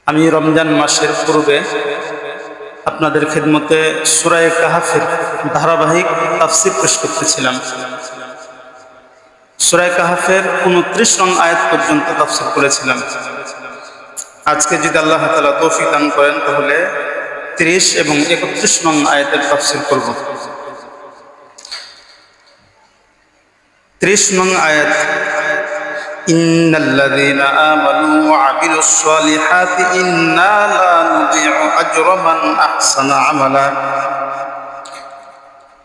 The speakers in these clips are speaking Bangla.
আমি রমজান মাসের পূর্বে আপনাদের খিদমতে সূরা কাহাফের ধারাবাহিক তাফসীর পেশ করতেছিলাম। সূরা কাহাফের 29 নং আয়াত পর্যন্ত তাফসীর করেছিলাম। আজকে যদি আল্লাহ তাআলা তৌফিক দান করেন তাহলে 30 এবং 31 নং আয়াতের তাফসীর করব। 30 নং আয়াত, ইন্নাল্লাযীনা আমানু ওয়া আমিলুস সলিহাতি ইন্না লা নুযিউ আজরা মান আহসানা আমালা।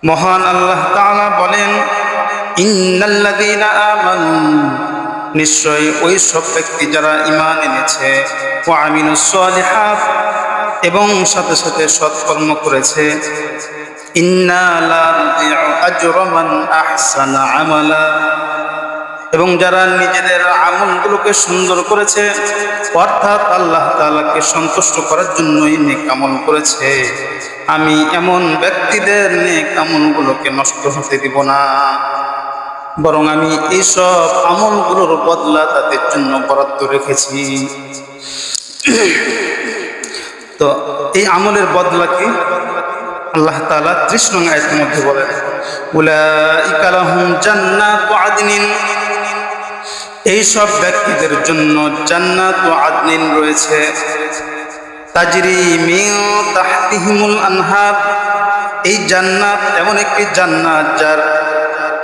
মহান আল্লাহ তাআলা বলেন, ইন্নাল্লাযীনা আমানু, নিশ্চয় ওই সব ব্যক্তি যারা ঈমান এনেছে, ওয়া আমিলুস সলিহাত, এবং সাথে সাথে সৎকর্ম করেছে, ইন্না লা নুযিউ আজরা মান আহসানা আমালা, এবং যারা নিজেদের আমলগুলোকে সুন্দর করেছে, অর্থাৎ আল্লাহ তাআলাকে সন্তুষ্ট করার জন্যই নেক আমল করেছে, আমি এমন ব্যক্তিদের নেক আমলগুলোকে নষ্ট হতে দিব না, বরং আমি এইসব আমলগুলোর বদলা তাদের জন্য বরাদ্দ রেখেছি। তো এই আমলের বদলা কি? আল্লাহ তাআলা 30 নং আয়াতের মধ্যে বলেন, উলাইকা লাহুম জান্নাতু আদনিন, এই সব ব্যক্তিদের জন্য জান্নাতু আদনিন রয়েছে, তাজরি মিন তাহতিহিমুল আনহার, এই জান্নাত এমন একটি জান্নাত যার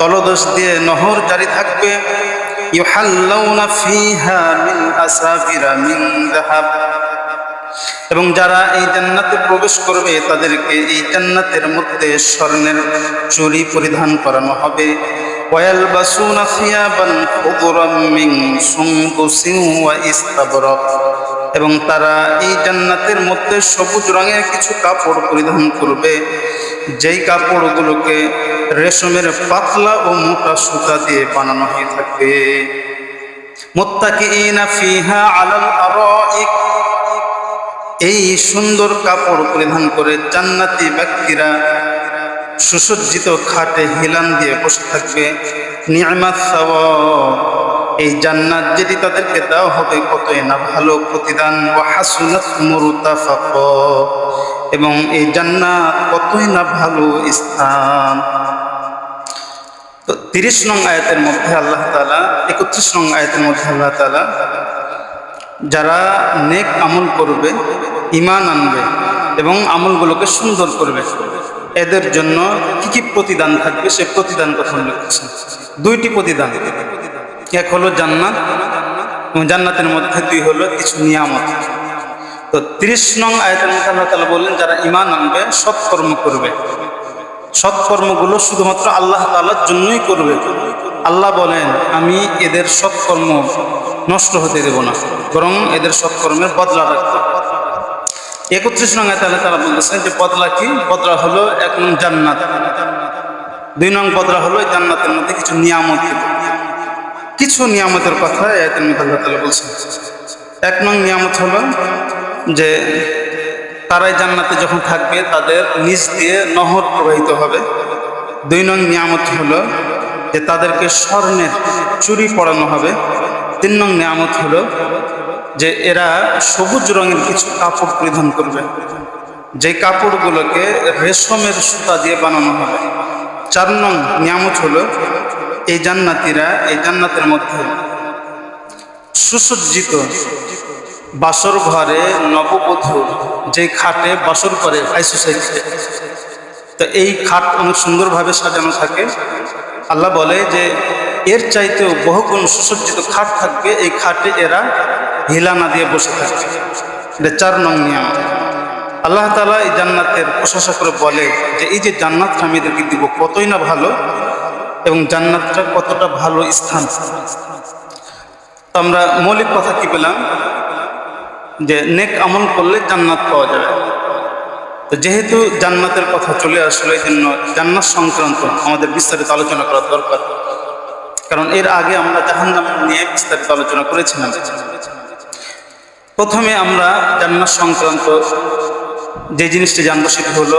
তলদেশ দিয়ে নহর জারি থাকবে, ইউহাল্লাউনা ফিহা মিন আসাবিরা মিন যাহাব, এবং যারা এই জান্নাতে প্রবেশ করবে তাদেরকে এই জান্নাতের মধ্যে স্বর্ণের চুড়ি পরিধান করানো হবে, ওয়ায়ালবাসুনা সিয়াবান খুদরাম মিন সুনদুসিন ওয়া ইস্তাবরাক, এবং তারা এই জান্নাতের মধ্যে সবুজ রঙের কিছু কাপড় পরিধান করবে, যেই কাপড়গুলোকে রেশমের পাতলা ও মোটা সুতা দিয়ে বানানো হয়ে থাকবে। মুত্তাকিইনা ফিহা আলাল আরাইক, এই সুন্দর কাপড় পরিধান করে জান্নাতি ব্যক্তিরা সুসজ্জিত খাটে হিলান দিয়ে বসে থাকবে। নি'মাত সাওয়াব, এই জান্নাত যেটি তাদেরকে দেওয়া হবে কতই না ভালো প্রতিদান। ওয়া হাসুনাত মুরতাফাকা, এবং এই জান্নাত কতই না ভালো স্থান। তো 30 নং আয়াতের মধ্যে আল্লাহ তাআলা, 31 নং আয়াতের মধ্যে আল্লাহ তাআলা যারা নেক আমল করবে, ঈমান আনবে এবং আমলগুলোকে সুন্দর করবে, এদের জন্য কি কি প্রতিদান থাকবে সে প্রতিদান কথা উল্লেখ করছেন। 2টি প্রতিদান, এক হলো জান্নাত, এবং জান্নাতের মধ্যে 2 হলো কিছু নিয়ামত। তো 30 নং আয়াতের মধ্যে আল্লাহ তাআলা বললেন যারা ঈমান আনবে, সৎকর্ম করবে, সৎকর্মগুলো শুধুমাত্র আল্লাহ তাআলার জন্যই করবে। আল্লাহ বলেন, আমি এদের সৎকর্ম নষ্ট হতে দেব না, বরং এদের সৎকর্মের বদলা রাখবো। 31 নং আয়াতে আল্লাহ তাআলা বলতেছেন যে বদলা কি? বদলা হলো 1 নং জান্নাত, 2 নং বদলা হলো জান্নাতের মধ্যে কিছু নিয়ামত। কিছু নিয়ামতের কথা আয়াতের মধ্যে আল্লাহ তাআলা বলছেন। 1 নং নিয়ামত হলো যে তারাই জান্নাতে যখন থাকবে তাদের নিচ দিয়ে নহর প্রবাহিত হবে। 2 নং নিয়ামত হলো যে তাদেরকে স্বর্ণের চুড়ি পরানো হবে। 3 নং নিয়ামত হলো যে এরা সবুজ রঙের কিছু কাপড় পরিধান করবে, যে কাপড়গুলোকে রেশমের সুতা দিয়ে বানানো হবে। 4 নং নিয়ামত হলো এই জান্নাতীরা এই জান্নাতের মধ্যে সুসজ্জিত বাসর ঘরে নববধূ যে খাটে বাসর করে হাই সোসাইটিতে, তো এই খাট অনেক সুন্দরভাবে সাজানো থাকে। আল্লাহ বলে যে এর চাইতেও বহুগুণ সুসজ্জিত খাট থাকবে, এই খাটে এরা হিলানা দিয়ে বসে থাকবে। এটা 4 নং নিয়ামত। আল্লাহ তাআলা এই জান্নাতের প্রশংসা করে বলে যে এই যে জান্নাতটা আমি এদেরকে দিব কতই না ভালো, এবং জান্নাতটা কতটা ভালো স্থান। তো আমরা মৌলিক কথা কি পেলাম? যে নেক আমল করলে জান্নাত পাওয়া যাবে। তো যেহেতু জান্নাতের কথা চলে আসলো, এই জন্য জান্নাত সংক্রান্ত আমাদের বিস্তারিত আলোচনা করা দরকার, কারণ এর আগে আমরা জাহান্নাম নিয়ে বিস্তারিত আলোচনা করেছিলাম। প্রথমে আমরা জান্নাত সংক্রান্ত যে জিনিসটি জানবো সেটি হলো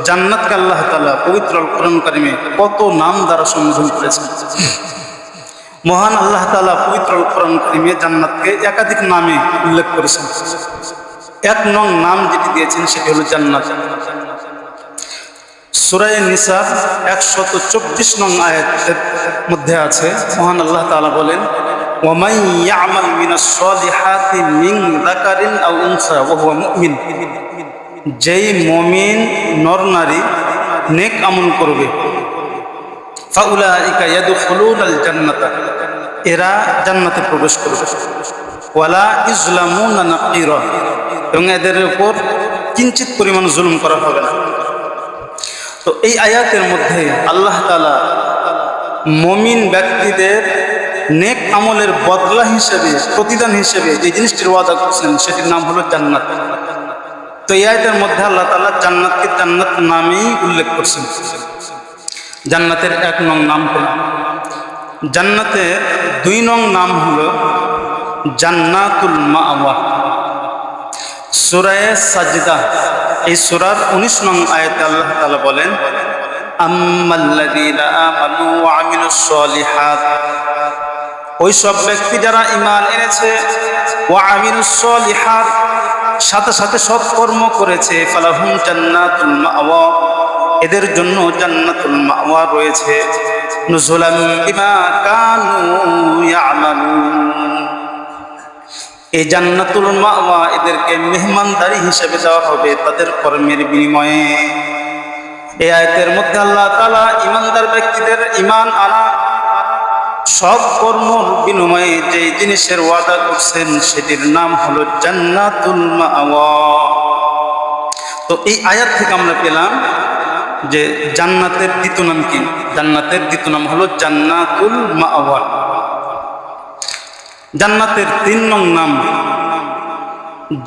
জান্নাতকে আল্লাহ তাআলা পবিত্র আল কোরআন কারিমে কত নাম দ্বারা সম্বোধন করেছেন। মহান আল্লাহ তাআলা পবিত্র কোরআন কারীমে জান্নাতকে একাধিক নামে উল্লেখ করেছেন। 1 নং নাম যেটি দিয়েছেন সেটি হলো জান্নাত। সূরা নিসা 124 নং আয়াতের মধ্যে আছে, মহান আল্লাহ তাআলা বলেন, ওয়ামান ইয়ামাল মিনাস সলিহাতি মিন যাকারিন আও উনসা ওয়া হুয়া মুমিন, যেই মুমিন নর নারী নেক আমল করবে, ফাউলাইকা ইয়াদখুলুনাল জান্নাতা, এরা জান্নাতে প্রবেশ করবে, ওয়ালা ইজলামুনা নাকিরা, এবং এদের উপর কিঞ্চিত পরিমাণ জুলুম করা হবে না। তো এই আয়াতের মধ্যে আল্লাহ তাআলা মুমিন ব্যক্তিদের নেক আমলের বদলা হিসেবে, প্রতিদান হিসেবে যে জিনিসটির ওয়াদা করছেন সেটির নাম হলো জান্নাত। তো এই আয়াতের মধ্যে আল্লাহ তাআলা জান্নাতকে জান্নাত নামেই উল্লেখ করছেন। জান্নাতের 1 নং নাম হলো, জান্নাতের 2 নং নাম হলো জান্নাতুল মাওয়া। সূরা সাজদা এই সূরার 19 নং আয়াতে আল্লাহ তাআলা বলেন, আম্মাল্লাযীনা আমানু ওয়া আমিলুস সলিহাত, ওই সব ব্যক্তি যারা ঈমান এনেছে, ওয়া আমিলুস সলিহাত, সাথে সাথে সৎকর্ম করেছে, ফালাহুম জান্নাতুল মাওয়া, এদের জন্য জান্নাতুল মাওয়া রয়েছে, নুজুলাম বিমা কানু ইয়ামালুন, এই জান্নাতুল মাওয়া এদেরকে মেহমানদারি হিসেবে দেওয়া হবে তাদের কর্মের বিনিময়ে। এই আয়াতের মধ্যে আল্লাহ তাআলা ঈমানদার ব্যক্তিদের ঈমান আনা সব কর্মের বিনিময়ে যে জিনিসের ওয়াদা করছেন সেটির নাম হলো জান্নাতুল মাওয়া। তো এই আয়াত থেকে আমরা পেলাম যে জান্নাতের দ্বিতীয় নাম কি? জান্নাতের দ্বিতীয় নাম হলো জান্নাতুল মাওয়া। জান্নাতের 3 নং নাম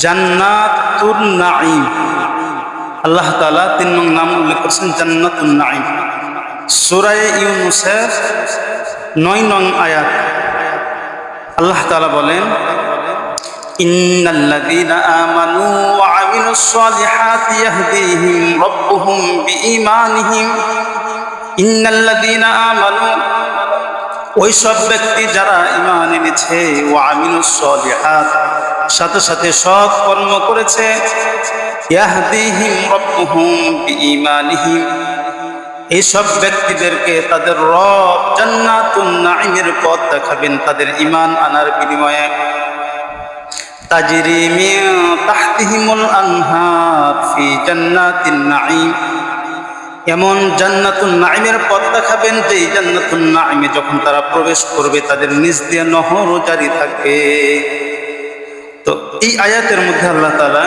জান্নাতুন নাঈম। আল্লাহ তাআলা 3 নং নাম উল্লেখ করেছেন জান্নাতুন নাঈম। সূরা ইউনূসের 9 নং আয়াত আল্লাহ তাআলা বলেন, ইন্নাল্লাযীনা আমানু ওয়া আমিলুস সলিহাতি ইয়াহদিহিম রাব্বুহুম বিঈমানিহিম, ইন্নাল্লাযীনা আমানু, ওই সব ব্যক্তি যারা ঈমান এনেছে, ওয়া আমিলুস সলিহাত, সাথে সাথে সৎ কর্ম করেছে, ইয়াহদিহিম রাব্বুহুম বিঈমানিহিম, এই সব ব্যক্তিদেরকে তাদের রব জান্নাতুন নাঈমের পথ দেখাবেন তাদের ঈমান আনার বিনিময়ে। তাজরি মিন তাহতিহিমুল আনহার ফি জান্নাতিন নাঈম, এমন জান্নাতুন নাঈমের পথ দেখাবেন যে জান্নাতুন নাঈমে যখন তারা প্রবেশ করবে তাদের নিচ দিয়ে নহর জারি থাকবে। তো এই আয়াতের মধ্যে আল্লাহ তাআলা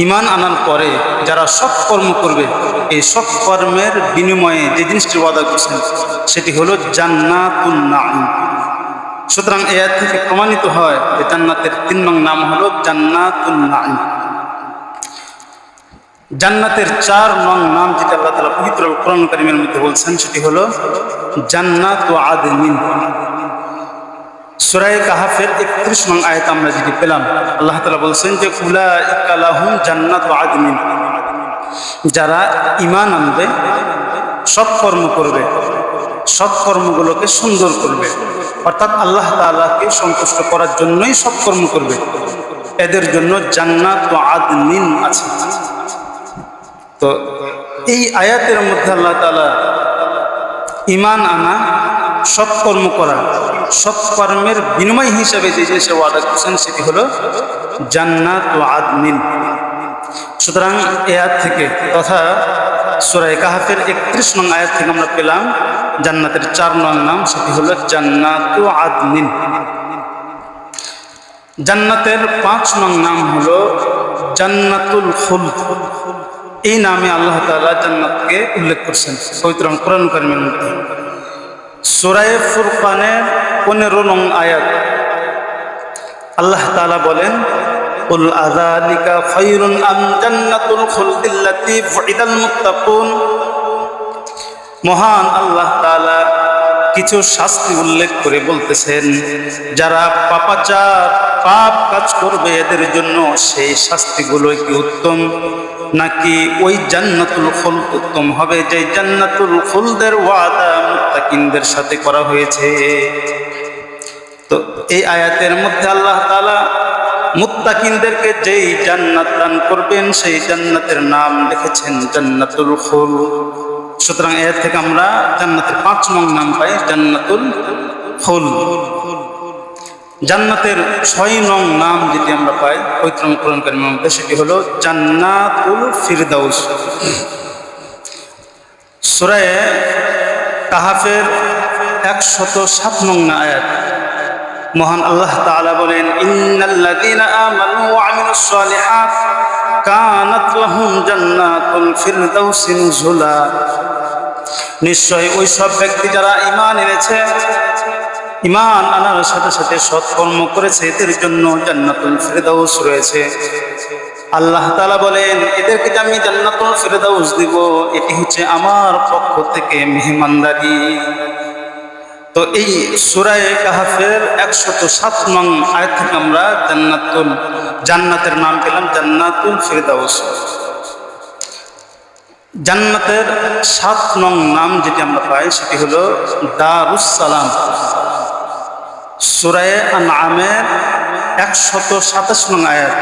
ঈমান আনার পরে যারা সৎ কর্ম করবে, এই সৎ কর্মের বিনিময়ে যে জিনিসটির ওয়াদা করছেন সেটি হলো জান্নাতুন নাঈম। সুতরাং এই আয়াত থেকে প্রমাণিত হয় যে জান্নাতের 3 নং নাম হলো জান্নাতুন নাঈম। জান্নাতের 4 নং নাম যেটা আল্লাহ তাআলা পবিত্র কোরআন কারীমের মধ্যে বলছেন সেটি হলো জান্নাতু আদনিন। সূরা কাহফের 31 নং আয়াত আমরা যেটি পেলাম, আল্লাহ তাআলা বলছেন যে উলাইকা লাহুম জান্নাতু আদনিন, যারা ঈমান আনবে, সৎ কর্ম করবে, সৎ কর্মগুলোকে সুন্দর করবে, অর্থাৎ আল্লাহ তাআলাকে সন্তুষ্ট করার জন্যই সৎ কর্ম করবে, এদের জন্য জান্নাতু আদনিন আছে। তো এই আয়াতের মধ্যে আল্লাহ তাআলা ঈমান আনা, সৎকর্ম করা, সৎকর্মের বিনিময় হিসাবে যে জিনিসের ওয়াদা করছেন সেটি হলো জান্নাতুল আদনিন। সুতরাং এই আয়াত থেকে তথা সূরা কাহফের 31 নং আয়াত থেকে আমরা পেলাম জান্নাতের 4 নং নাম, সেটি হলো জান্নাতু আদনিন। জান্নাতের 5 নং নাম হলো জান্নাতুল খুলদ। এই নামে আল্লাহ তাআলা জান্নাতকে উল্লেখ করছেন পবিত্র কোরআন কারীমের মধ্যে। সূরা ফুরকানের 15 নং আয়াত আল্লাহ তাআলা বলেন, কুল আযালিকা খায়রুন আম জান্নাতুল খুলদিল্লাতী ওয়িদাল মুত্তাকুন। মহান আল্লাহ তাআলা কিছু শাস্তি উল্লেখ করে বলতেছেন, যারা পাপাচার পাপ কাজ করবে এদের জন্য সেই শাস্তিগুলো কি উত্তম, নাকি ওই জান্নাতুল খুলদ উত্তম হবে যে জান্নাতুল খুলদের ওয়াদা মুত্তাকিনদের সাথে করা হয়েছে? তো এই আয়াতের মধ্যে আল্লাহ তাআলা মুত্তাকিনদেরকে যেই জান্নাত দান করবেন সেই জান্নাতের নাম লিখেছেন জান্নাতুল খুলদ। সুতরাং এর থেকে আমরা জান্নাতের 5 নং নাম পাই জান্নাতুল খুলদ। জান্নাতের 6 নং নাম যেটি আমরা পাই পবিত্র কোরআন কারীমের মধ্যে সেটি হলো জান্নাতুল ফিরদাউস। সূরা কাহফের 107 নং আয়াত মহান আল্লাহ তাআলা বলেন, ইন্নাল্লাযীনা আমানু ওয়া আমিলুস সালিহাত কানাত লাহুম জান্নাতুল ফিরদাউসি নুজুলা। নিশ্চয় ওই সব ব্যক্তি যারা ঈমান এনেছে, ঈমান আনার সাথে সাথে সৎকর্ম করেছে, এদের জন্য জান্নাতুল ফিরদাউস রয়েছে। আল্লাহ তাআলা বলেন, এদেরকে আমি জান্নাতুল ফিরদাউস দিব, এটি হচ্ছে আমার পক্ষ থেকে মেহমানদারি। তো এই সূরা কাহফের 107 নং আয়াত থেকে আমরা জান্নাতের নাম পেলাম জান্নাতুল ফিরদাউস। জান্নাতের 7 নং নাম যেটি আমরা পাই সেটি হলো দারুস সালাম। সূরা আনআমের 127 নং আয়াত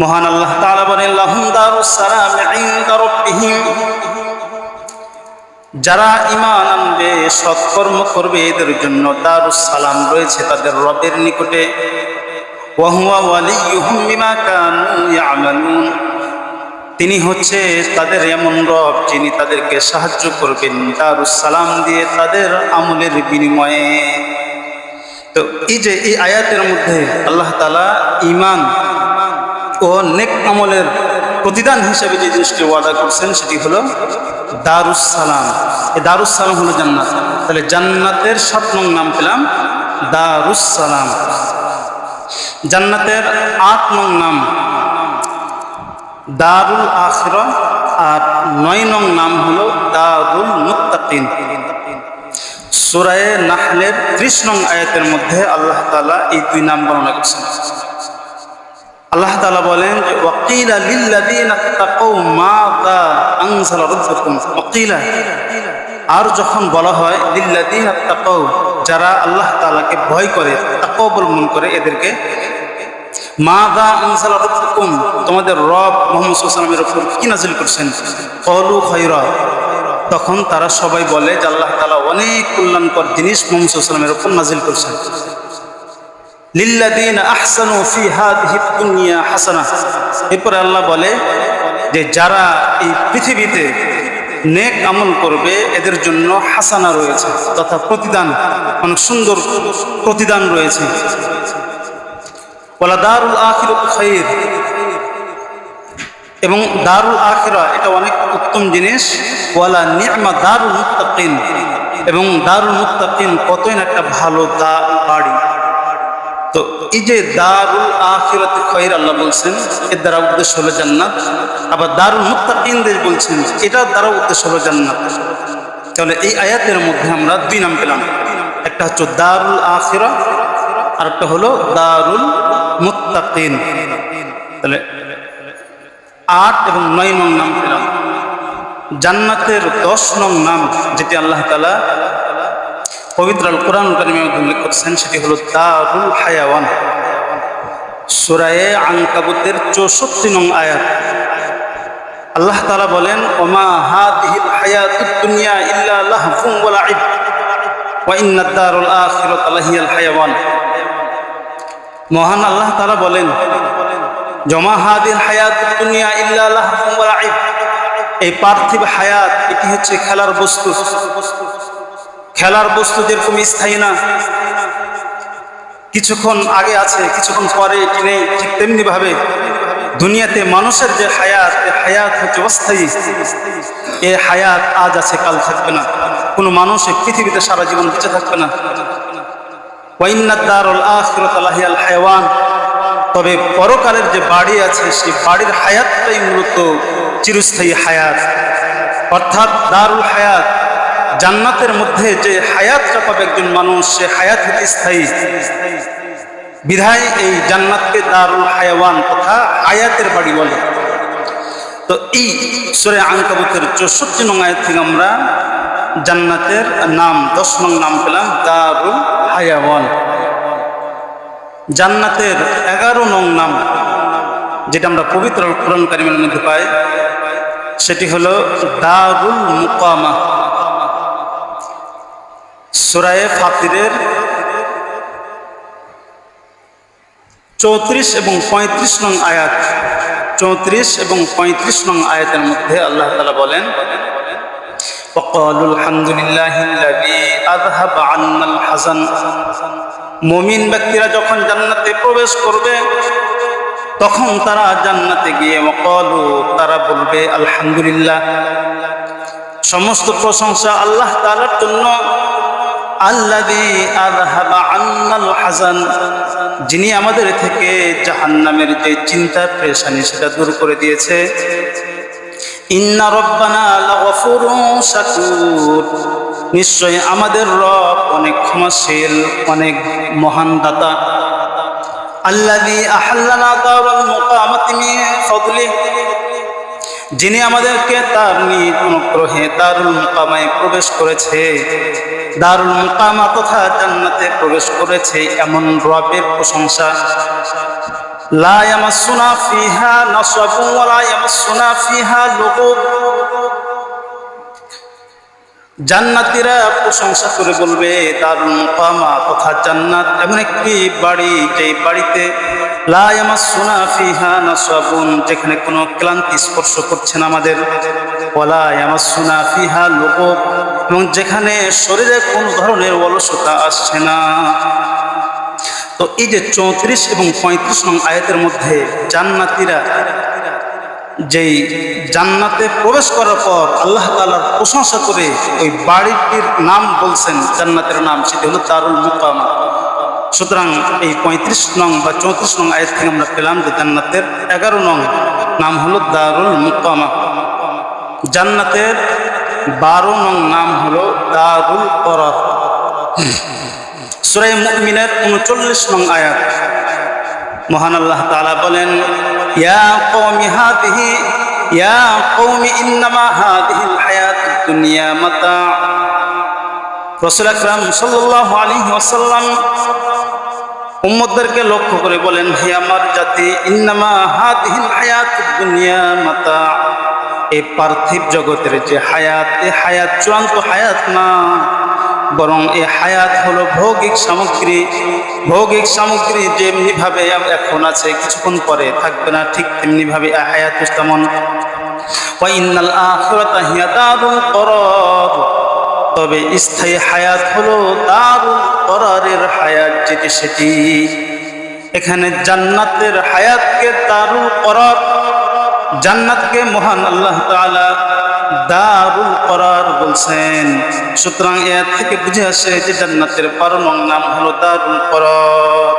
মহান আল্লাহ তাআলা বলেন, লাহুম দারুস সালাম ইনদা রাব্বিহিম। যারা ঈমান আনবে, সৎকর্ম করবে, এদের জন্য দারুস সালাম রয়েছে তাদের রবের নিকটে। ওয়া হুয়া ওয়ালিয়ুহুম বিমা কানু ইয়ামালুন। তিনি হচ্ছে তাদের এমন রব যিনি তাদেরকে সাহায্য করবেন দারুস সালাম দিয়ে তাদের আমলের বিনিময়ে। তো এই যে এই আয়াতের মধ্যে আল্লাহ তাআলা ঈমান ও নেক আমলের প্রতিদান হিসেবে যে জিনিসটি ওয়াদা করছেন সেটি হলো দারুস সালাম। এই দারুস সালাম হলো জান্নাত। তাহলে জান্নাতের 7 নং নাম পেলাম দারুস সালাম। জান্নাতের 8 নং নাম দারুল আখিরা, আর 9 নং নাম হলো দারুল মুত্তাকিন। সূরা নাহলের 30 নং আয়াতের মধ্যে আল্লাহ তাআলা এই 2 নাম বর্ণনা করেছেন। আল্লাহ তাআলা বলেন যে ওয়াকিলা লিল্লাযীনা তাকাউ মাযা আনজালা রাব্বুকুম। ওয়াকিলা, আর যখন বলা হয় লিল্লাযীনা তাকাউ, যারা আল্লাহ তাআলাকে ভয় করে, তাকওয়া অবলম্বন করে, এদেরকে মাযা আনজালা রাব্বুকুম, তোমাদের রব মুহাম্মদ সাল্লাল্লাহু আলাইহি ওয়াসাল্লামের উপর কি নাযিল করছেন? ক্বালু খায়রা, তখন তারা সবাই বলে যে আল্লাহ তাআলা অনেক কল্যাণকর জিনিস মুহাম্মদ সাল্লাল্লাহু আলাইহি ওয়াসাল্লামের উপর নাযিল করছেন। লিল্লাযীনা আহসানু ফি হাযিহিদ দুনিয়া হাসানাহ। এরপরে আল্লাহ বলে যে যারা এই পৃথিবীতে নেক আমল করবে এদের জন্য হাসানা রয়েছে, তথা প্রতিদান, অনেক সুন্দর প্রতিদান রয়েছে। ওয়ালা দারুল আখিরাতু খায়র, এবং দারুল আখিরা এটা অনেক উত্তম জিনিস। ওয়ালা নি'মা দারুল মুত্তাকিন, এবং দারুল মুত্তাকিন কতই না একটা ভালো বাড়ি। তো এই যে দারুল আখিরাতে খায়র আল্লাহ বলছেন, এর দ্বারা উদ্দেশ্য হলো জান্নাত। আবার দারুল মুত্তাকিনদের বলছেন, এটার দ্বারা উদ্দেশ্য হলো জান্নাত। তাহলে এই আয়াতের মধ্যে আমরা 2 নাম পেলাম, একটা হচ্ছে দারুল আখিরা, আর একটা হলো দারুল মুত্তাকিন। তাহলে 8 এবং 9 নং নাম পেলাম। জান্নাতের 10 নং নাম যেটি আল্লাহ তাআলা পবিত্র আল কোরআন কারীমে উল্লেখ করেছেন সেটি হলো দারুল হায়াওয়ান। সূরা আনকাবুতের 64 নং আয়াত আল্লাহ তাআলা বলেন, ওমা হাযিহিল হায়াতুদ দুনিয়া ইল্লা লাহফুন ওয়া লাইব ওয়া ইন্নাদ দারুল আখিরাতা লাহিয়াল হায়াওয়ান। মহান আল্লাহ তাআলা বলেন, জমা হাযিহিল হায়াতুদ দুনিয়া ইল্লা লাহফুন ওয়া লাইব, এই পার্থিব হায়াত এটি হচ্ছে খেলার বস্তু। খেলার বস্তু যেরকম স্থায়ী না, কিছুক্ষণ আগে আছে কিছুক্ষণ পরে এটি নেই, ঠিক তেমনি ভাবে দুনিয়াতে মানুষের যে হায়াত, এই হায়াত হচ্ছে অস্থায়ী। এই হায়াত আজ আছে কাল থাকবে না। কোনো মানুষ এই পৃথিবীতে সারা জীবন বেঁচে থাকবে না। ওয়া ইন্নাদ দারুল আখিরাতা লাহিয়াল হায়াওয়ান, তবে পরকালের যে বাড়ি আছে সেই বাড়ির হায়াতটাই মূলত চিরস্থায়ী হায়াত, অর্থাৎ দারুল হায়াত। জান্নাতের মধ্যে যে হায়াতটা পাবে একজন মানুষ, সে হায়াত হচ্ছে স্থায়ী। বিধায় এই জান্নাতকে দারুল হায়াওয়ান তথা হায়াতের বাড়ি বলে। তো এই সূরা আনকাবুতের 64 নং আয়াত থেকে আমরা জান্নাতের নাম 10 নং নাম পেলাম দারুল হায়াওয়ান। জান্নাতের 11 নং নাম যেটা আমরা পবিত্র কোরআন কারীমের মধ্যে পাই সেটি হলো দারুল মুকামা। সূরা ফাতিরের 34 এবং 35 নং আয়াত, 34 এবং 35 নং আয়াতের মধ্যে আল্লাহ তাআলা বলেন وقالوا الحمد لله الذي اذهب عنا الحزن। মুমিন ব্যক্তিরা যখন জান্নাতে প্রবেশ করবে তখন তারা জান্নাতে গিয়ে ওয়াকালু তারা বলবে আলহামদুলিল্লাহ, সমস্ত প্রশংসা আল্লাহ তাআলার জন্য, আল্লাযী আযহাবা আন্নাল হাযান, যিনি আমাদের থেকে জাহান্নামের যে চিন্তা পেরেশানি সেটা দূর করে দিয়েছে। ইন্না রাব্বানা লাগফুরুন শাকুর, নিশ্চয় আমাদের রব অনেক ক্ষমাশীল, অনেক মহান দাতা। আল্লাযী আহাল্লানা দারুল মুকামাতি মিন ফাদলিহি, যিনি আমাদেরকে তার নিজ অনুগ্রহে দারুল মুকামায় প্রবেশ করেছে, দারুল মুকামা তথা জান্নাতে প্রবেশ করেছে এমন রবের প্রশংসা। লা ইয়ামাসসুনা ফিহা নাসাবুন ওয়া লা ইয়ামাসসুনা ফিহা লুগুব, জান্নাতীরা প্রশংসা করে বলবে দারুল মুকামা তথা জান্নাত এমন একটি বাড়ি, যে বাড়িতে লা ইয়ামাসসুনা ফিহা নাসাবুন, যেখানে কোনো ক্লান্তি স্পর্শ করছে না আমাদের, ওয়া লা ইয়ামাসসুনা ফিহা লুগুব, এবং যেখানে শরীরে কোন ধরনের অলসতা আসছে না। তো এই যে 34 এবং 35 নং আয়াতের মধ্যে জান্নাতীরা যেই জান্নাতে প্রবেশ করার পর আল্লাহ তাআলার প্রশংসা করে ওই বাড়িটির নাম বলছেন, জান্নাতের নাম সেটি হলো দারুল মুকামা। সুতরাং এই 35 নং বা 34 নং আয়াত থেকে আমরা পেলাম যে জান্নাতের 11 নং নাম হলো দারুল মুকামা। জান্নাতের 12 নং নাম হলো দারুল করার। সূরা মুমিনের 39 নং আয়াত, মহান আল্লাহ তাআলা বলেন ইয়া কওমি ইন্নামা হাযিহিল হায়াতুদ দুনিয়া মাতা। রাসূল আকরাম সাল্লাল্লাহু আলাইহি ওয়াসাল্লাম উম্মতদেরকে লক্ষ্য করে বলেন, হে আমার জাতি, ইন্নামা হাযিহিল হায়াতুদ দুনিয়া মাতা, এই পার্থিব জগতের যে হায়াত, এই হায়াত চূড়ান্ত হায়াত না, বরং এই হায়াত হলো ভৌগিক সামগ্রী। ভৌগিক সামগ্রী যেমনি ভাবে এখন আছে কিছুক্ষণ পরে থাকবে না, ঠিক তেমনি ভাবে এই হায়াত তেমন। ওয়া ইন্নাল আখিরাতা হিয়া দারুল করার, তবে স্থায়ী হায়াত হলো দারুল করারের হায়াত, যেটি সেটি এখানে জান্নাতের হায়াতকে দারুল করার, জান্নাতকে মহান আল্লাহ তাআলা দারুল করার বলছেন। সুতরাং এর থেকে বুঝে আসে যে জান্নাতের 12 নং নাম হলো দারুল করার।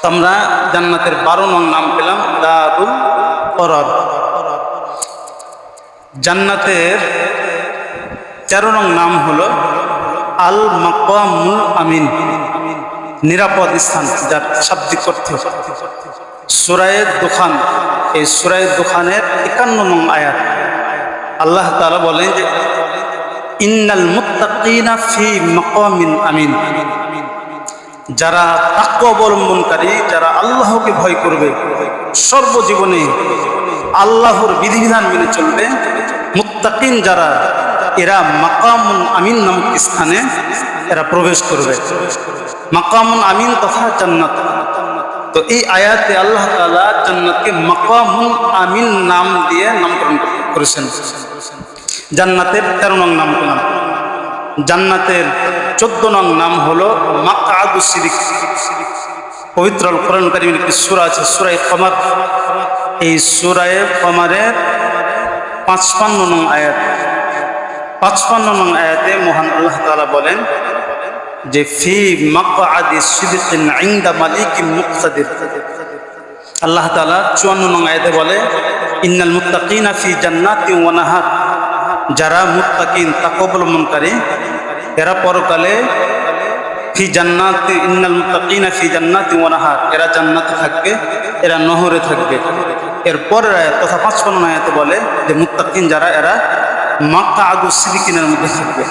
আমরা জান্নাতের 12 নং নাম পেলাম দারুল করার। জান্নাতের 13 নং নাম হলো আল মাকামুল আমিন, নিরাপদ স্থান, যার শাব্দিক অর্থ। সূরা দুখান, এই সূরা দুখানের 51 নং আয়াত আল্লাহ তাআলা বলেন যে ইন্নাল মুত্তাকিনা ফি মাকামিন আমিন, যারা তাকওয়া অবলম্বনকারী, যারা আল্লাহকে ভয় করবে, সর্বজীবনে আল্লাহর বিধিবিধান মেনে চলবে, মুত্তাকিন যারা, এরা মাকামুন আমিন নামক স্থানে এরা প্রবেশ করবে। মাকামুন আমিন তথা জান্নাত। তো এই আয়াতে আল্লাহ তাআলা জান্নাতকে মাকামুন আমিন নাম দিয়ে নামকরণ করেছেন। জান্নাতের 13 নং নাম পেলাম। জান্নাতের 14 নং নাম হলো মাকআদুস সিদক। পবিত্র আল কোরআন কারীমের একটি সূরা আছে, সূরা কমার। এই সূরা কমারের 55 নং আয়াত, 55 নং আয়াতে মহান আল্লাহ তাআলা বলেন যে ফি মাকআদি সিদকিন ইনদা মালিকিন মুকতাদির। আল্লাহ তাআলা 54 নং আয়াতে বলে ইন্নাল মুত্তাকিনা ফি জান্নাতিন ওয়া নাহার, যারা মুত্তাকিন তাকওয়া অবলম্বনকারী এরা পরকালে ফি জান্নাতি, ইন্নাল মুত্তাকিনা ফি জান্নাতিন ওয়া নাহার, এরা জান্নাতে থাকবে, এরা নহরে থাকবে। এর পরের আয়াত তথা 55 আয়াতে বলে যে মুত্তাকিন যারা এরা মাকআদুস সিদিকিনের মধ্যে থাকবে।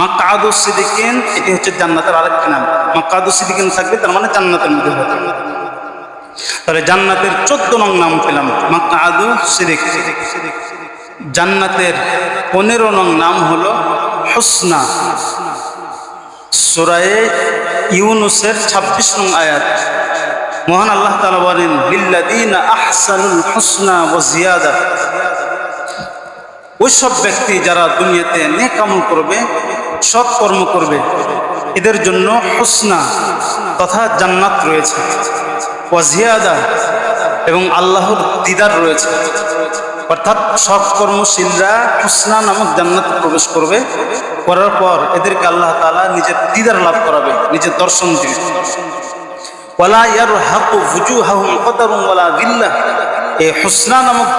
মাকআদুস সিদিকিন এটি হচ্ছে জান্নাতের আরেকটি নাম। মাকআদুস সিদিকিন থাকবে তার মানে জান্নাতের মধ্যে হবে। তাহলে জান্নাতের 14 নং নাম পেলাম মাকআদুস সিদিক। জান্নাতের 15 নং নাম হলো হুসনা। সূরা ইউনূসের 26 নং আয়াত মহান আল্লাহ তাআলা বলেন লিল্লাযীনা আহসানুল হুসনা ওয়া জিয়াদা। ওই সব ব্যক্তি যারা দুনিয়াতে নেক আমল করবে, সৎ কর্ম করবে, এদের জন্য হুসনা তথা জান্নাত রয়েছে, ওয়া জিয়াদা এবং আল্লাহর দিদার রয়েছে। অর্থাৎ সৎ কর্মশীলরা হুসনা নামক জান্নাতে প্রবেশ করবে, করার পর এদেরকে আল্লাহ তাআলা নিজের দিদার লাভ করাবে, নিজের দর্শন দিবে। ওয়ালা ইয়ারহাকু ফুজুহাহুম কদারুন ওয়ালা যিল্লাহ। এই হুসনা নামক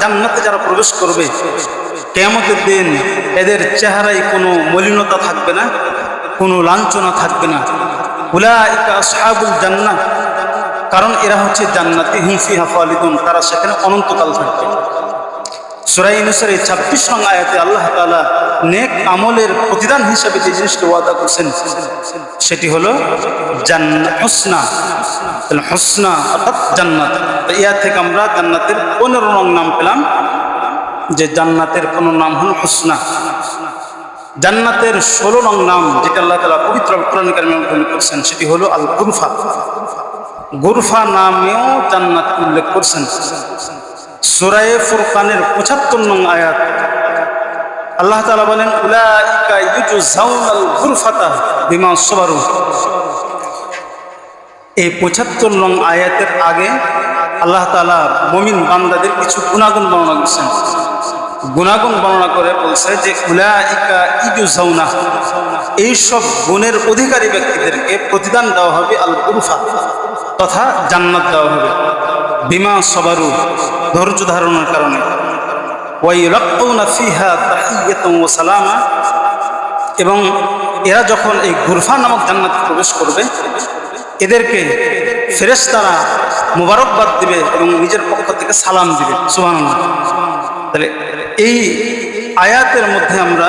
জান্নাতে যারা প্রবেশ করবে কিয়ামতের দিন এদের চেহারায় কোনো মলিনতা থাকবে না, কোনো লাঞ্ছনা থাকবে না। উলাইকা আসহাবুল জান্নাহ, কারণ এরা হচ্ছে জান্নাতি, হুম ফিহা খালিদুন, তারা সেখানে অনন্তকাল থাকবে। সূরা ইউনূসের 26 নং আয়াতে আল্লাহ তাআলা নেক আমলের প্রতিদান হিসেবে যে জিনিসটা ওয়াদা করেছেন সেটি হলো হুসনা। হুসনা অর্থাৎ জান্নাত। ইয়া থেকে আমরা জান্নাতের 15 নং নাম পেলাম যে জান্নাতের কোনো নাম হলো হুসনা। জান্নাতের 16 নং নাম যেটা আল্লাহ তাআলা পবিত্র কোরআন কারীমে উল্লেখ করেছেন সেটি হলো আল গুরফা। গুরফা নামেও জান্নাত উল্লেখ করেছেন। সূরা ফুরকানের 75 নং আয়াত আল্লাহ তাআলা বলেন উলাইকা ইউজজাউনাল গুরফাতা বিমা সাবারু। এই 75 নং আয়াতের আগে আল্লাহ তাআলা মুমিন বান্দাদের কিছু গুণাগুণ বর্ণনা করেছেন। গুণাগুণ বর্ণনা করে বলছে যে উলাইকা ইউজজাউনা, এই সব গুণের অধিকারী ব্যক্তিদেরকে প্রতিদান দেওয়া হবে আল গুরফা তথা জান্নাত দেওয়া হবে বিমা সাবারু, ধৈর্য ধারণের কারণে। ওয়াইলাকুনা ফিহা তাহিয়াতান ওয়া সালামা, এবং এরা যখন এই গুরফা নামক জান্নাতে প্রবেশ করবে এদেরকে ফেরেশতারা মোবারকবাদ দিবে এবং নিজের পক্ষ থেকে সালাম দিবে। সুবহানাল্লাহ। তাহলে এই আয়াতের মধ্যে আমরা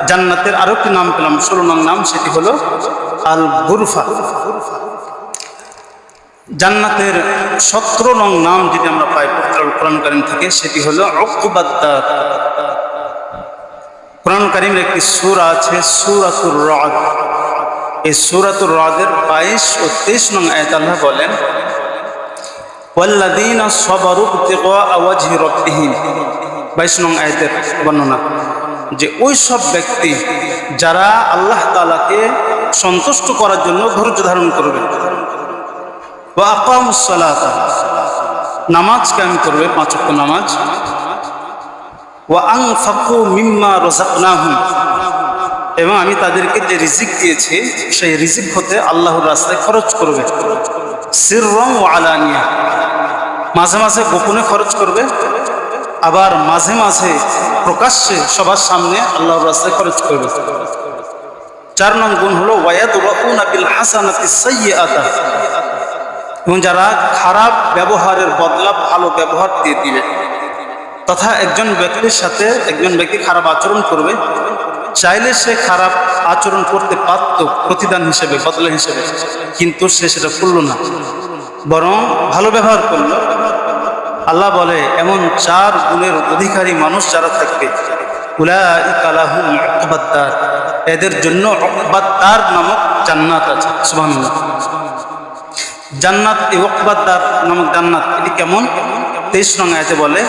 জান্নাতের আরো একটি নাম পেলাম, 16 নং নাম, সেটি হলো আল গুরফা। জান্নাতের 17 নং নাম যেটি আমরা পাই পবিত্র কোরআন কারীম থেকে সেটি হলো উকবাদ দার। কোরআন কারীমের একটি সূরা আছে সূরাতুর রাদ। এই সূরাতুর রাদের 22 ও 23 নং আয়াত আল্লাহ বলেন ওয়াল্লাযীনা সাবারু ইবতিগা ওয়াজহি রাব্বিহিম। 22 নং আয়াতের বর্ণনা যে ওই সব ব্যক্তি যারা আল্লাহ তাআলাকে সন্তুষ্ট করার জন্য ধৈর্য ধারণ করবে, ওয়া আকামুস সালাতা, নামাজ কায়েম করবে, 5 ওয়াক্ত নামাজ, ওয়া আনফাকু মিম্মা রাযাকনাহুম, এবং আমি তাদেরকে যে রিজিক দিয়েছি সেই রিজিক হতে আল্লাহর রাস্তায় খরচ করবে, সিররান ওয়া আলানিয়া, মাঝে মাঝে গোপনে খরচ করবে, আবার মাঝে মাঝে প্রকাশ্যে সবার সামনে আল্লাহর রাস্তায় খরচ করবে। 4 নং গুণ হলো ওয়ায়াদুরাউনা বিল হাসানাতিস সাইয়্যাতা, এবং যারা খারাপ ব্যবহারের বদলা ভালো ব্যবহার দিয়ে দিবে। তথা একজন ব্যক্তির সাথে একজন ব্যক্তি খারাপ আচরণ করবে, চাইলে সে খারাপ আচরণ করতে পারত প্রতিদান হিসেবে, বদলা হিসেবে, কিন্তু সে সেটা করল না, বরং ভালো ব্যবহার করলো। আল্লাহ বলে এমন 4 গুণের অধিকারী মানুষ যারা থাকবে উলাইকা লাহুম উকবাদ দার, এদের জন্য উকবাদ দার নামক জান্নাত আছে। সুবহানাল্লাহ। জান্নাত, এই উকবাদ দার নামক জান্নাত এটি কেমন? 23 নং আয়াতে বলে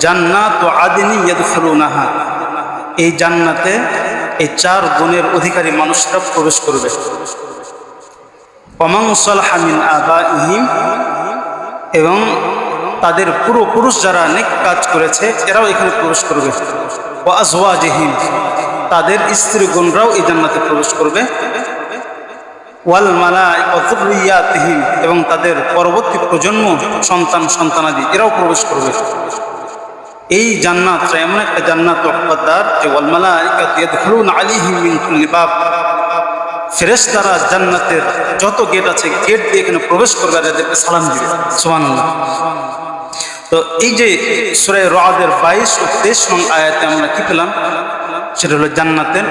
জান্নাতু আদনি ইয়াদখুলুনাহা, এই জান্নাতে এই 4 গুণের অধিকারী মানুষরা প্রবেশ করবে। ওয়ামান সালাহা মিন আবাইহিম, এবং তাদের পুরুষ যারা নেক কাজ করেছে এরাও এখানে প্রবেশ করবে। ওয়া আজওয়াজিহিম, তাদের স্ত্রীগণরাও এই জান্নাতে প্রবেশ করবে। ওয়াল মালাইকা যুররিয়াতিহিম, এবং তাদের পরবর্তী প্রজন্ম সন্তানাদি এরাও প্রবেশ করবে। এই জান্নাতটা এমন একটা জান্নাত উকবাদ দার যে ওয়াল মালাইকা ইয়াদখুলুনা আলাইহিম মিন কুল্লি বাব, ফেরেশতারা জান্নাতের যত গেট আছে গেট দিয়ে এখানে প্রবেশ করবে আর এদেরকে সালাম দিবে। সুবহানাল্লাহ। তো এই যে সূরা রাদের 22 ও 23 নং আয়াতে আমরা কি পেলাম, সেটা হলো জান্নাতের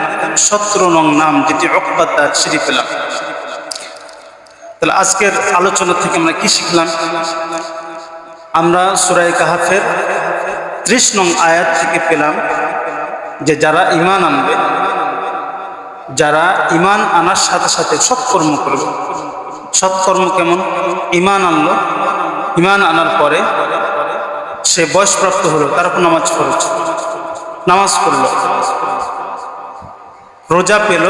17 নং নাম, যেটি উকবা দার, সেটি পেলাম। তাহলে আজকের আলোচনা থেকে আমরা কি শিখলাম? আমরা সূরা কাহফের 30 নং আয়াত থেকে পেলাম যে যারা ঈমান আনবে, যারা ঈমান আনার সাথে সাথে সৎকর্ম করবে। সৎকর্ম কেমন? ঈমান আনলো, ঈমান আনার পরে সে বয়সপ্রাপ্ত হলো, তার উপর নামাজ ফরজ, নামাজ পড়লো, রোজা পেল,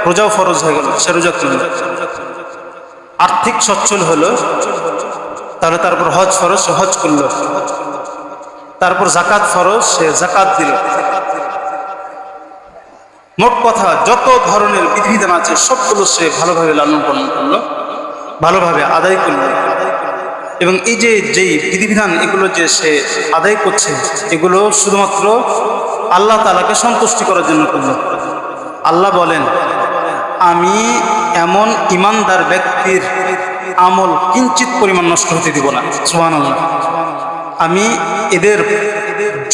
রোজাও ফরজ হয়ে গেল, সে রোজা করল, আর্থিক সচ্ছল হলো, তাহলে তারপর হজ ফরজ, সে হজ করল, তারপর জাকাত ফরজ, সে জাকাত দিল। মোট কথা যত ধরনের বিধিবিধান আছে সবগুলো সে ভালোভাবে লালন পালন করলো, ভালোভাবে আদায় করল। এবং এই যে যেই বিধিবিধান এগুলো যে সে আদায় করছে, এগুলো শুধুমাত্র আল্লাহ তাআলাকে সন্তুষ্টি করার জন্য করল। আল্লাহ বলেন, আমি এমন ইমানদার ব্যক্তির আমল কিঞ্চিত পরিমাণ নষ্ট হতে দিব না। সুবহানাল্লাহ। আমি এদের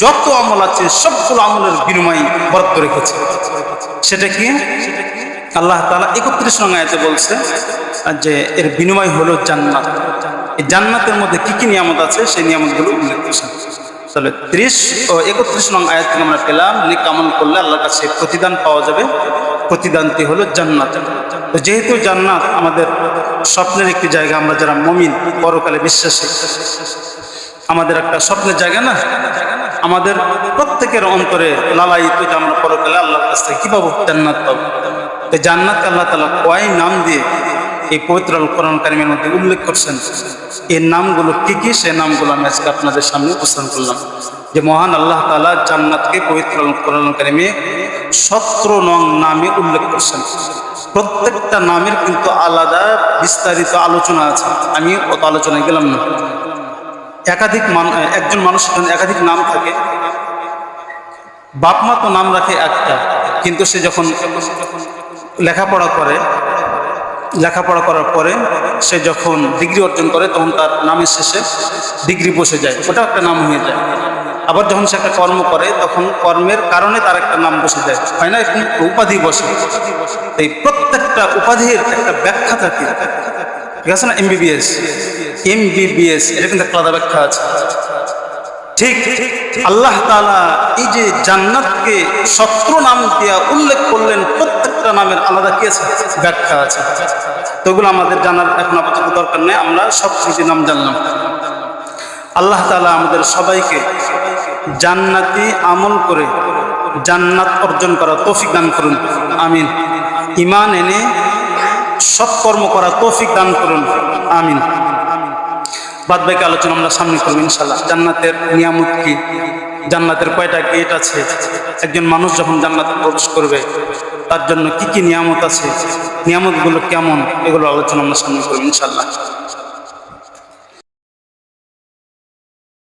যত আমল আছে সবগুলো আমলের বিনিময় বরাদ্দ রেখেছি। সেটা কি? আল্লাহ তাআলা 31 নং আয়াতে বলছে যে এর বিনিময় হলো জান্নাত। এই জান্নাতের মধ্যে কি কি নিয়ামত আছে সেই নিয়ামতগুলো উল্লেখ করেছেন। তাহলে 30 ও 31 নং আয়াত থেকে আমরা পেলাম নেক আমল করলে আল্লাহর কাছে প্রতিদান পাওয়া যাবে। প্রতিদানটি হলো জান্নাত। তো যেহেতু জান্নাত আমাদের স্বপ্নের একটি জায়গা, আমরা যারা মুমিন, পরকালে বিশ্বাসী, আমাদের একটা স্বপ্নের জায়গা না? আমাদের প্রত্যেকের অন্তরে লালায়িত যে আমরা পরকালে আল্লাহর কাছ থেকে কি পাবো? জান্নাত পাবো। তো জান্নাতকে আল্লাহ তাআলা কয় নাম দিয়ে এই পবিত্র আল কোরআন কারীমের মধ্যে উল্লেখ করছেন। এই নামগুলো কি কি, সেই নামগুলো আমি আজকে আপনাদের সামনে উপস্থাপন করলাম। যে মহান আল্লাহ তাআলা জান্নাতকে পবিত্র আল কোরআন কারীমে 17 নং নামে উল্লেখ করছেন। প্রত্যেকটা নামের কিন্তু আলাদা বিস্তারিত আলোচনা আছে, আমি অত আলোচনায় গেলাম না। একজন মানুষের জন্য একাধিক নাম থাকে। বাপ মা তো নাম রাখে একটা, কিন্তু সে যখন লেখাপড়া করার পরে সে যখন ডিগ্রি অর্জন করে, তখন তার নামের শেষে ডিগ্রি বসে যায়, ওটা একটা নাম হয়ে যায়। আবার যখন সে একটা কর্ম করে, তখন কর্মের কারণে তার একটা নাম বসে যায়, হয় না? এরকম উপাধি বসে। এই প্রত্যেকটা উপাধির একটা ব্যাখ্যা থাকে, ঠিক আছে না? এমবিবিএস এটা কিন্তু একটা আলাদা ব্যাখ্যা আছে। ঠিক আল্লাহ তাআলা এই যে জান্নাতকে 17 নাম দিয়া উল্লেখ করলেন, প্রত্যেকটা নামের আলাদা কি আছে? ব্যাখ্যা আছে। তো ওগুলো আমাদের জানার এখন আপাতত দরকার নেই, আমরা সব কিছু নাম জানলাম। আল্লাহ তাআলা আমাদের সবাইকে জান্নাতি আমল করে জান্নাত অর্জন করার তৌফিক দান করুন, আমিন। ঈমান এনে সৎকর্ম করার তৌফিক দান করুন, আমিন। বাদ বাকি আলোচনা আমরা সামনে করবো ইনশাআল্লাহ। জান্নাতের নিয়ামত কি, জান্নাতের কয়টা গেট আছে, একজন মানুষ যখন জান্নাতে প্রবেশ করবে তার জন্য কি কি নিয়ামত আছে, নিয়ামতগুলো কেমন, এগুলো আলোচনা আমরা সামনে করবো ইনশাআল্লাহ।